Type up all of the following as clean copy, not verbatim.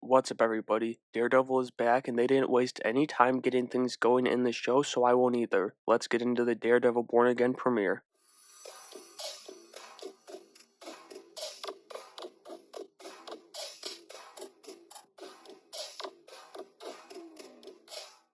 What's up, everybody? Daredevil is back, and they didn't waste any time getting things going in the show, so I won't either. Let's get into the Daredevil Born Again premiere.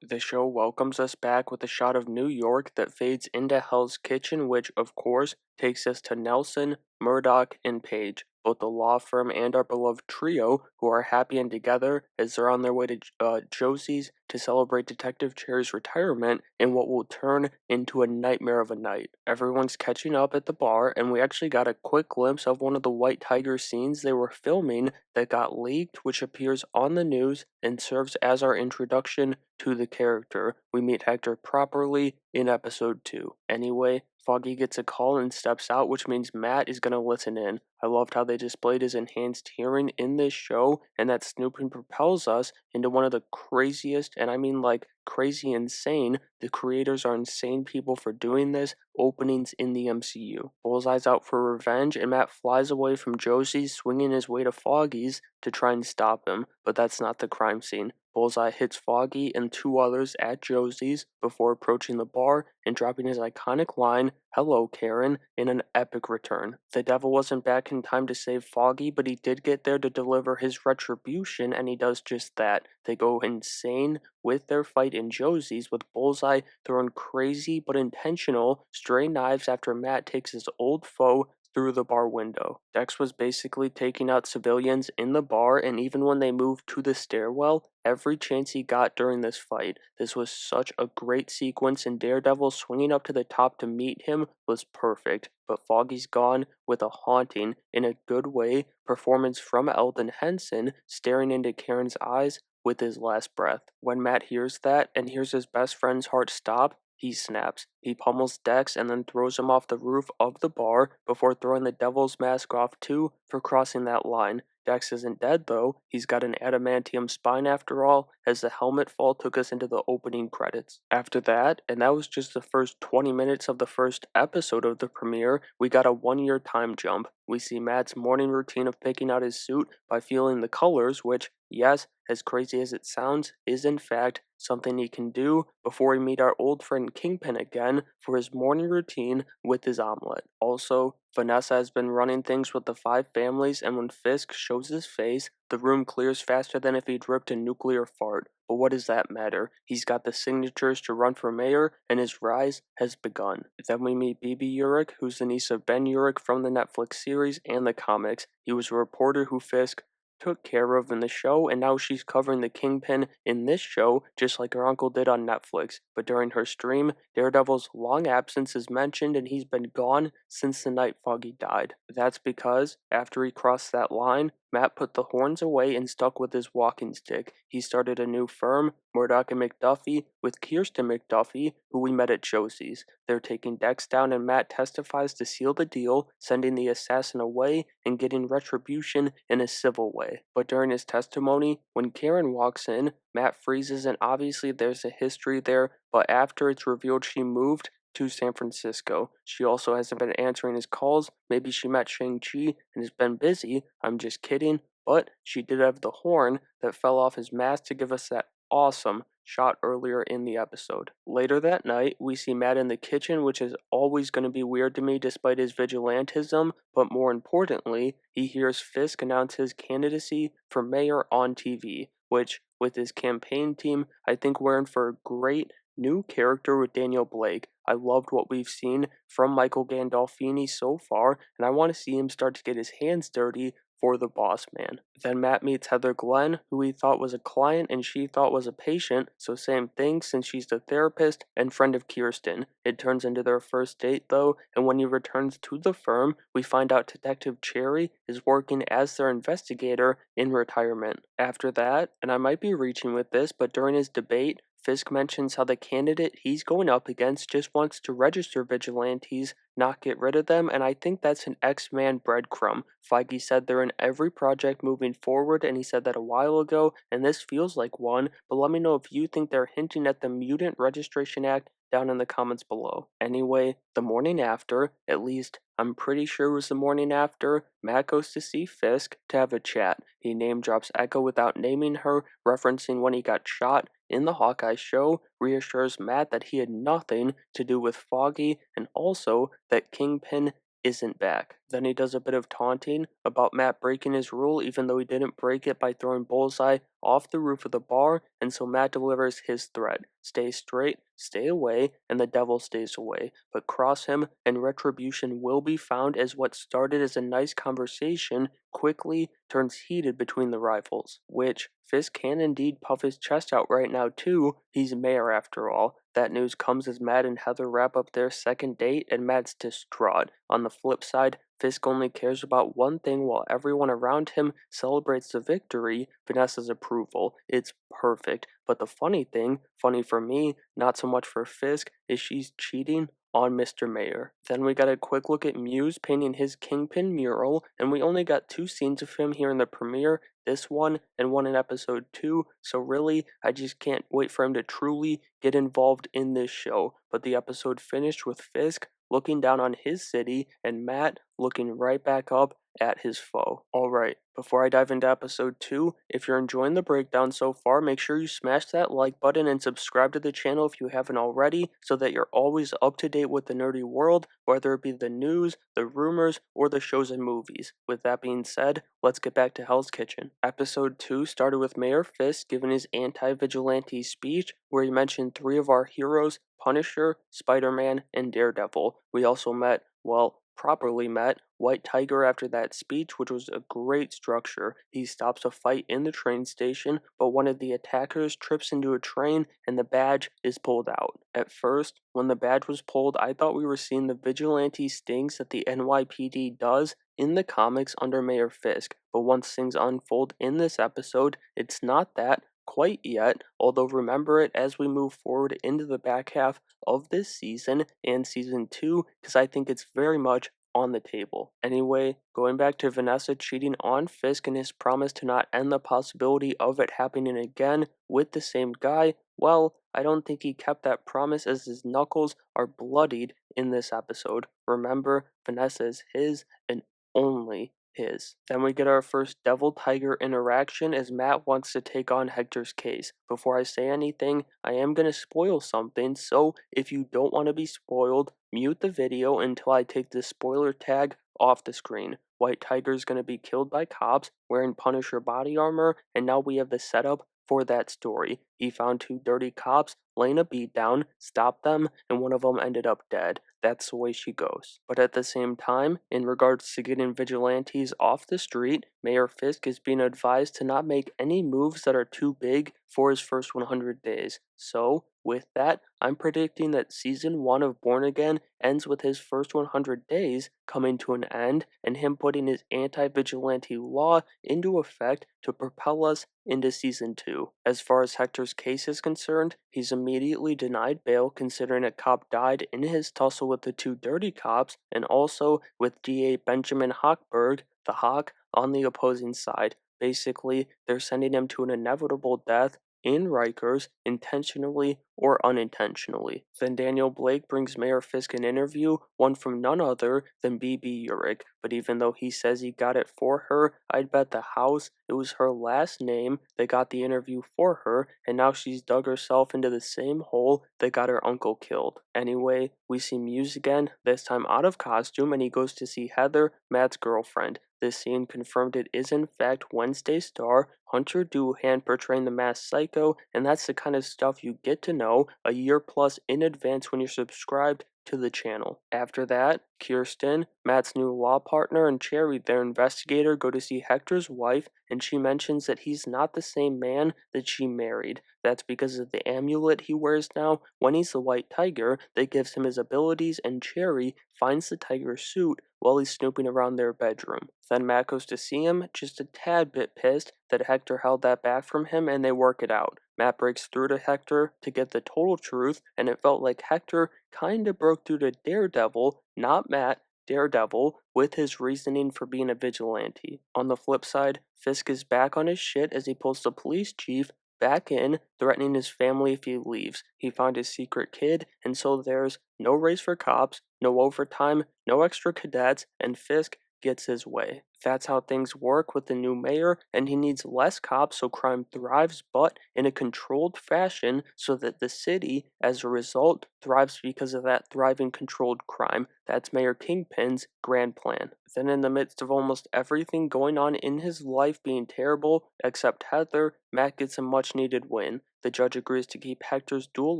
The show welcomes us back with a shot of New York that fades into Hell's Kitchen, which, of course, takes us to Nelson, Murdoch, and Paige, both the law firm and our beloved trio, who are happy and together as they're on their way to Josie's to celebrate Detective Cherry's retirement in what will turn into a nightmare of a night. Everyone's catching up at the bar, and we actually got a quick glimpse of one of the White Tiger scenes they were filming that got leaked, which appears on the news and serves as our introduction to the character. We meet Hector properly in episode 2. Anyway, Foggy gets a call and steps out, which means Matt is going to listen in. I loved how they displayed his enhanced hearing in this show, and that snooping propels us into one of the craziest, and I mean like crazy insane, the creators are insane people for doing this, openings in the MCU. Bullseye's out for revenge, and Matt flies away from Josie's, swinging his way to Foggy's to try and stop him, but that's not the crime scene. Bullseye hits Foggy and two others at Josie's before approaching the bar and dropping his iconic line, "Hello, Karen," in an epic return. The devil wasn't back in time to save Foggy, but he did get there to deliver his retribution, and he does just that. They go insane with their fight in Josie's, with Bullseye throwing crazy but intentional stray knives after Matt takes his old foe through the bar window. Dex was basically taking out civilians in the bar, and even when they moved to the stairwell, every chance he got during this fight. This was such a great sequence, and Daredevil swinging up to the top to meet him was perfect. But Foggy's gone with a haunting, in a good way, performance from Eldon Henson, staring into Karen's eyes with his last breath. When Matt hears that and hears his best friend's heart stop, he snaps. He pummels Dex and then throws him off the roof of the bar before throwing the devil's mask off too for crossing that line. Dex isn't dead though, he's got an adamantium spine after all, as the helmet fall took us into the opening credits. After that, and that was just the first 20 minutes of the first episode of the premiere, we got a 1-year time jump. We see Matt's morning routine of picking out his suit by feeling the colors, which, yes, as crazy as it sounds, is in fact something he can do before we meet our old friend Kingpin again for his morning routine with his omelet. Also, Vanessa has been running things with the 5 families, and when Fisk shows his face, the room clears faster than if he'd ripped a nuclear fart. But what does that matter? He's got the signatures to run for mayor, and his rise has begun. Then we meet Bibi Urich, who's the niece of Ben Urich from the Netflix series and the comics. He was a reporter who Fisk took care of in the show, and now she's covering the Kingpin in this show, just like her uncle did on Netflix. But during her stream, Daredevil's long absence is mentioned, and he's been gone since the night Foggy died. That's because, after he crossed that line, Matt put the horns away and stuck with his walking stick. He started a new firm, Murdoch and McDuffie, with Kirsten McDuffie, who we met at Josie's. They're taking Dex down, and Matt testifies to seal the deal, sending the assassin away and getting retribution in a civil way. But during his testimony, when Karen walks in, Matt freezes, and obviously there's a history there, but after it's revealed she moved to San Francisco. She also hasn't been answering his calls. Maybe she met Shang-Chi and has been busy. I'm just kidding. But she did have the horn that fell off his mask to give us that awesome shot earlier in the episode. Later that night, we see Matt in the kitchen, which is always going to be weird to me despite his vigilantism, but more importantly, he hears Fisk announce his candidacy for mayor on TV, which, with his campaign team, I think we're in for a great new character with Daniel Blake. I loved what we've seen from Michael Gandolfini so far, and I want to see him start to get his hands dirty for the boss man. Then Matt meets Heather Glenn, who he thought was a client and she thought was a patient, so same thing since she's the therapist and friend of Kirsten. It turns into their first date though, and when he returns to the firm, we find out Detective Cherry is working as their investigator in retirement. After that, and I might be reaching with this, but during his debate, Fisk mentions how the candidate he's going up against just wants to register vigilantes, not get rid of them, and I think that's an X-Man breadcrumb. Feige said they're in every project moving forward, and he said that a while ago, and this feels like one, but let me know if you think they're hinting at the Mutant Registration Act down in the comments below. Anyway, the morning after, at least I'm pretty sure it was the morning after, Matt goes to see Fisk to have a chat. He name drops Echo without naming her, referencing when he got shot in the Hawkeye show, reassures Matt that he had nothing to do with Foggy, and also that Kingpin isn't back. Then he does a bit of taunting about Matt breaking his rule even though he didn't break it by throwing Bullseye off the roof of the bar, and so Matt delivers his threat. Stay straight, stay away, and the devil stays away. But cross him and retribution will be found, as what started as a nice conversation quickly turns heated between the rivals, which Fisk can indeed puff his chest out right now too. He's mayor after all. That news comes as Matt and Heather wrap up their second date, and Matt's distraught. On the flip side, Fisk only cares about one thing while everyone around him celebrates the victory, Vanessa's approval. It's perfect. But the funny thing, funny for me, not so much for Fisk, is she's cheating on Mr. Mayor. Then we got a quick look at Muse painting his Kingpin mural, and we only got 2 scenes of him here in the premiere, this one and one in episode 2, so really, I just can't wait for him to truly get involved in this show. But the episode finished with Fisk looking down on his city and Matt looking right back up at his foe. Alright, before I dive into episode 2, if you're enjoying the breakdown so far, make sure you smash that like button and subscribe to the channel if you haven't already, so that you're always up to date with the nerdy world, whether it be the news, the rumors, or the shows and movies. With that being said, let's get back to Hell's Kitchen. Episode 2 started with Mayor Fisk giving his anti-vigilante speech, where he mentioned 3 of our heroes, Punisher, Spider-Man, and Daredevil. We also met, well, properly met, White Tiger after that speech, which was a great structure. He stops a fight in the train station, but one of the attackers trips into a train and the badge is pulled out. At first, when the badge was pulled, I thought we were seeing the vigilante stings that the NYPD does in the comics under Mayor Fisk, but once things unfold in this episode, it's not that quite yet, although remember it as we move forward into the back half of this season and season 2, because I think it's very much on the table. Anyway, going back to Vanessa cheating on Fisk and his promise to not end the possibility of it happening again with the same guy, well, I don't think he kept that promise, as his knuckles are bloodied in this episode. Remember, Vanessa is his and only his. Then we get our first Devil Tiger interaction as Matt wants to take on Hector's case. Before I say anything, I am going to spoil something, so if you don't want to be spoiled, mute the video until I take the spoiler tag off the screen. White Tiger is going to be killed by cops wearing Punisher body armor, and now we have the setup for that story. He found 2 dirty cops laying a beat down, stopped them, and one of them ended up dead. That's the way she goes. But at the same time, in regards to getting vigilantes off the street, Mayor Fisk is being advised to not make any moves that are too big for his first 100 days. So, with that, I'm predicting that season 1 of Born Again ends with his first 100 days coming to an end and him putting his anti-vigilante law into effect to propel us into season 2. As far as Hector's case is concerned, he's immediately denied bail considering a cop died in his tussle with the 2 dirty cops, and also with DA Benjamin Hochberg, the Hawk, on the opposing side. Basically, they're sending him to an inevitable death in Rikers, intentionally or unintentionally. Then Daniel Blake brings Mayor Fisk an interview, one from none other than BB Urich, but even though he says he got it for her, I'd bet the house it was her last name that got the interview for her, and now she's dug herself into the same hole that got her uncle killed. Anyway, we see Muse again, this time out of costume, and he goes to see Heather, Matt's girlfriend. This scene confirmed it is in fact Wednesday star Hunter Doohan portraying the masked psycho, and that's the kind of stuff you get to know a year plus in advance when you're subscribed to the channel. After that, Kirsten, Matt's new law partner, and Cherry, their investigator, go to see Hector's wife, and she mentions that he's not the same man that she married. That's because of the amulet he wears now when he's the White Tiger that gives him his abilities, and Cherry finds the tiger suit while he's snooping around their bedroom. Then Matt goes to see him, just a tad bit pissed that Hector held that back from him, and they work it out. Matt breaks through to Hector to get the total truth, and it felt like Hector kinda broke through to Daredevil, not Matt, Daredevil, with his reasoning for being a vigilante. On the flip side, Fisk is back on his shit as he pulls the police chief back in, threatening his family if he leaves. He found his secret kid, and so there's no raise for cops, no overtime, no extra cadets, and Fisk gets his way. That's how things work with the new mayor, and he needs less cops so crime thrives, but in a controlled fashion so that the city, as a result, thrives because of that thriving controlled crime. That's Mayor Kingpin's grand plan. Then, in the midst of almost everything going on in his life being terrible, except Heather, Matt gets a much needed win. The judge agrees to keep Hector's dual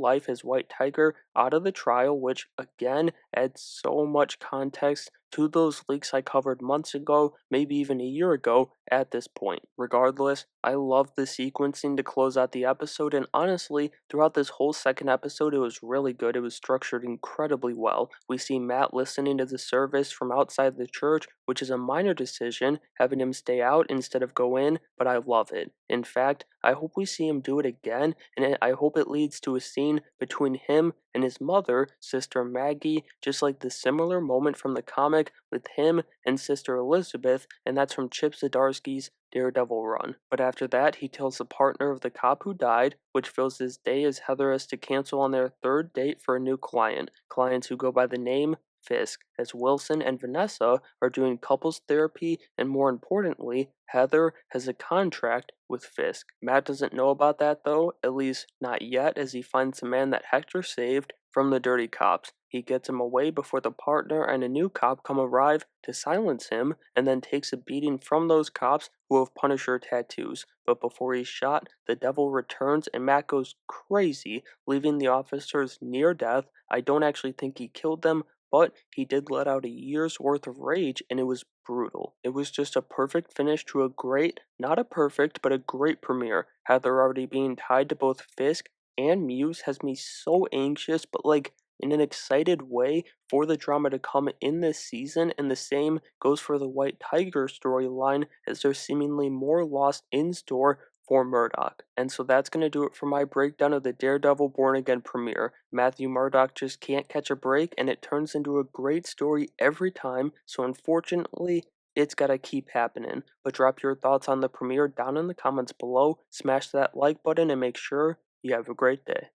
life as White Tiger out of the trial, which again adds so much context to those leaks I covered months ago, maybe even a year ago at this point. Regardless, I love the sequencing to close out the episode, and honestly, throughout this whole second episode, it was really good. It was structured incredibly well. We see Matt listening to the service from outside the church, which is a minor decision, having him stay out instead of go in, but I love it. In fact, I hope we see him do it again, and I hope it leads to a scene between him and his mother, Sister Maggie, just like the similar moment from the comic with him and Sister Elizabeth, and that's from Chip Zdarsky's Daredevil run. But after that, he tells the partner of the cop who died, which fills his day as Heather has to cancel on their third date for a new client. Clients who go by the name Fisk, as Wilson and Vanessa are doing couples therapy, and more importantly, Heather has a contract with Fisk. Matt doesn't know about that though, at least not yet, as he finds the man that Hector saved from the dirty cops. He gets him away before the partner and a new cop arrive to silence him, and then takes a beating from those cops who have Punisher tattoos. But before he's shot, the devil returns and Matt goes crazy, leaving the officers near death. I don't actually think he killed them, but he did let out a year's worth of rage, and it was brutal. It was just a perfect finish to a great, not a perfect, but a great premiere. Heather already being tied to both Fisk and Muse has me so anxious, but like in an excited way for the drama to come in this season, and the same goes for the White Tiger storyline, as there's seemingly more lost in store for Murdoch. And so that's going to do it for my breakdown of the Daredevil Born Again premiere. Matthew Murdoch just can't catch a break, and it turns into a great story every time, so unfortunately, it's gotta keep happening. But drop your thoughts on the premiere down in the comments below, smash that like button, and make sure you have a great day.